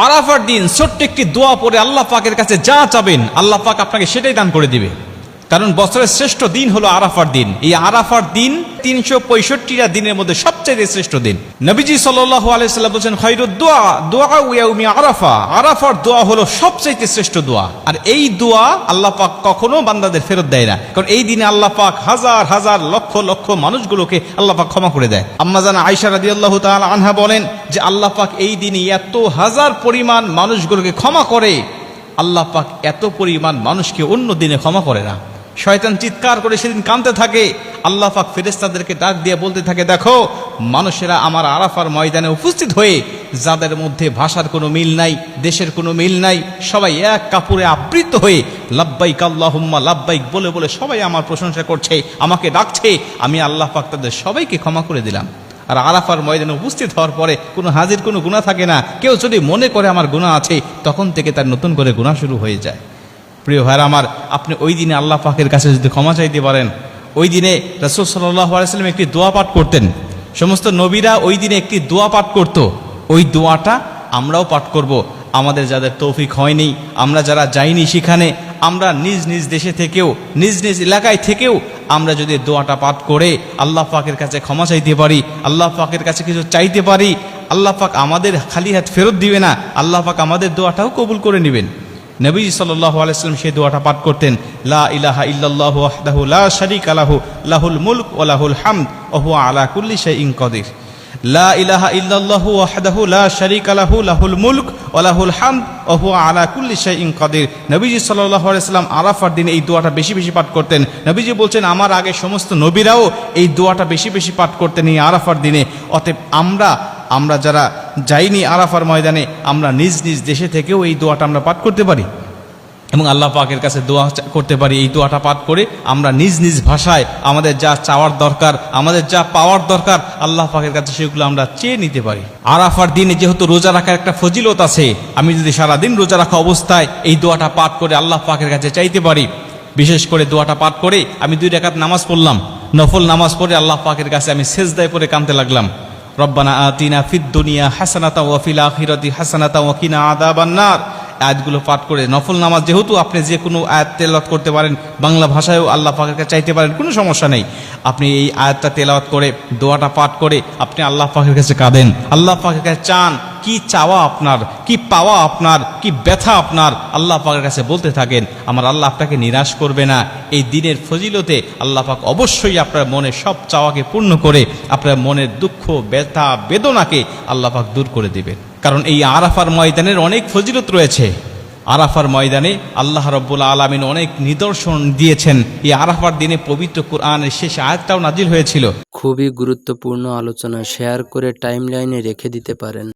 আরাফার দিন ছোট্ট একটি দোয়া পড়ে আল্লাহ পাকের কাছে যা চাবেন আল্লাহ পাক আপনাকে সেটাই দান করে দিবে। কারণ বছরের শ্রেষ্ঠ দিন হলো আরাফার দিন। এই আরাফার দিন ৩৬৫টা দিনের মধ্যে সবচেয়ে শ্রেষ্ঠ দিন। নবীজি সাল্লাল্লাহু আলাইহি ওয়াসাল্লাম বলেছেন, খায়রুদ দুআ দুআ ইয়াউমি আরাফা। আরাফার দোয়া হলো সবচেয়ে শ্রেষ্ঠ দোয়া। আর এই দোয়া আল্লাহ পাক কখনো বান্দাদের ফেরত দেয় না, কারণ এই দিনে আল্লাহ পাক হাজার হাজার লক্ষ লক্ষ মানুষগুলোকে আল্লাহ পাক ক্ষমা করে দেয়। আম্মা জান আয়েশা রাদিয়াল্লাহু তাআলা আনহা বলেন যে আল্লাহ পাক এই দিনে এত হাজার পরিমাণ মানুষগুলোকে ক্ষমা করে, আল্লাহ পাক এত পরিমাণ মানুষকে অন্য দিনে ক্ষমা করে না। শয়তান চিৎকার করে সেদিন কাঁদতে থাকে, আল্লাহ পাক ফেরেশতাদেরকে ডাক দিয়ে বলতে থাকে, দেখো মানুষেরা আমার আরাফার ময়দানে উপস্থিত হয়ে যাদের মধ্যে ভাষার কোনো মিল নাই, দেশের কোনো মিল নাই, সবাই এক কাপড়ে আবৃত হয়ে লাব্বাইক আল্লাহুম্মা লাব্বাইক বলে বলে সবাই আমার প্রশংসা করছে, আমাকে ডাকছে। আমি আল্লাহ পাক তাদের সবাইকে ক্ষমা করে দিলাম। আর আরাফার ময়দানে উপস্থিত হওয়ার পরে কোনো হাজির কোনো গুনাহ থাকে না। কেউ যদি মনে করে আমার গুনাহ আছে, তখন থেকে তার নতুন করে গুনাহ শুরু হয়ে যায়। প্রিয় ভাইরা আমার, আপনি ওই দিনে আল্লাহ পাকের কাছে যদি ক্ষমা চাইতে পারেন, ওই দিনে রাসূল সাল্লাল্লাহু আলাইহি ওয়াসাল্লাম একটি দোয়া পাঠ করতেন। সমস্ত নবীরা ওই দিনে একটি দোয়া পাঠ করত। ওই দোয়াটা আমরাও পাঠ করব। আমাদের যাদের তৌফিক হয়নি, আমরা যারা যাইনি সেখানে, আমরা নিজ নিজ দেশে থেকেও, নিজ নিজ এলাকায় থেকেও আমরা যদি দোয়াটা পাঠ করে আল্লাহ পাকের কাছে ক্ষমা চাইতে পারি, আল্লাহ পাকের কাছে কিছু চাইতে পারি, আল্লাহ পাক আমাদের খালি হাত ফেরত দিবে না, আল্লাহ পাক আমাদের দোয়াটাও কবুল করে নেবেন। নবী সাল্লাল্লাহু আলাইহি ওয়াসাল্লাম সেই দোয়াটা পাঠ করতেন, লা ইলাহা ইল্লাল্লাহু ওয়াহদাহু লা শারীকা লাহু লাহুল মুলক ওয়া লাহুল হামদ ওয়া হুয়া আলা কুল্লি শাইইন কাদির। লা ইলাহা ইল্লাল্লাহু ওয়াহদাহু লা শারীকা লাহু লাহুল মুলক ওয়া লাহুল হামদ ওয়া হুয়া আলা কুল্লি শাইইন কাদির। নবীজি সাল্লাল্লাহু আলাইহি ওয়াসাল্লাম আরাফার দিনে এই দোয়াটা বেশি বেশি পাঠ করতেন। নবীজি বলছেন, আমার আগে সমস্ত নবীরাও এই দোয়াটা বেশি বেশি পাঠ করতেন এই আরাফার দিনে। অতএব আমরা যারা যাইনি আরাফার ময়দানে, আমরা নিজ নিজ দেশে থেকেও এই দোয়াটা আমরা পাঠ করতে পারি এবং আল্লাহ পাকের কাছে দোয়া করতে পারি। এই দোয়াটা পাঠ করে আমরা নিজ নিজ ভাষায় আমাদের যা চাওয়ার দরকার, আমাদের যা পাওয়ার দরকার, আল্লাহ পাকের কাছে সেগুলো আমরা চেয়ে নিতে পারি। আরাফার দিনে যেহেতু রোজা রাখার একটা ফজিলত আছে, আমি যদি সারাদিন রোজা রাখা অবস্থায় এই দোয়াটা পাঠ করে আল্লাহ পাকের কাছে চাইতে পারি, বিশেষ করে দোয়াটা পাঠ করে আমি 2 রাকাত নামাজ পড়লাম, নফল নামাজ পড়ে আল্লাহ পাকের কাছে আমি সেজদায় পড়ে কাঁদতে লাগলাম, রব্বানা আতিনা ফিদ দুনিয়া হাসানাতাও ওয়া ফিল আখিরাতি হাসানাতাও ওয়া কিনা আযাবান নার। আয়াতগুলো পাঠ করে, নফল নামাজ যেহেতু আপনি যে কোনো আয়াত তেলাওয়াত করতে পারেন, বাংলা ভাষায়ও আল্লাহ পাকের কাছে চাইতে পারেন, কোনো সমস্যা নেই। আপনি এই আয়াতটা তেলাওয়াত করে দোয়াটা পাঠ করে আপনি আল্লাহ পাকের কাছে কাঁদেন, আল্লাহ পাকের কাছে চান, কি চাওয়া আপনার, কি পাওয়া আপনার, কি ব্যথা আপনার, আল্লাহ পাকের কাছে বলতে থাকেন। আমার আল্লাহ আপনাকে নিরাশ করবে না। এই দিনের ফজিলতে আল্লাহ পাক অবশ্যই আপনার মনের সব চাওয়াকে পূর্ণ করে আপনার মনের দুঃখ ব্যথা বেদনাকে আল্লাহ পাক দূর করে দিবেন। কারণ এই আরাফার ময়দানের অনেক ফজিলত রয়েছে। আরাফার ময়দানে আল্লাহ রাব্বুল আলামিন অনেক নিদর্শন দিয়েছেন। এই আরাফার দিনে পবিত্র কুরআনের শেষ আয়াতটাও নাজিল হয়েছিল। খুবই গুরুত্বপূর্ণ আলোচনা, শেয়ার করে টাইমলাইনে রেখে দিতে পারেন।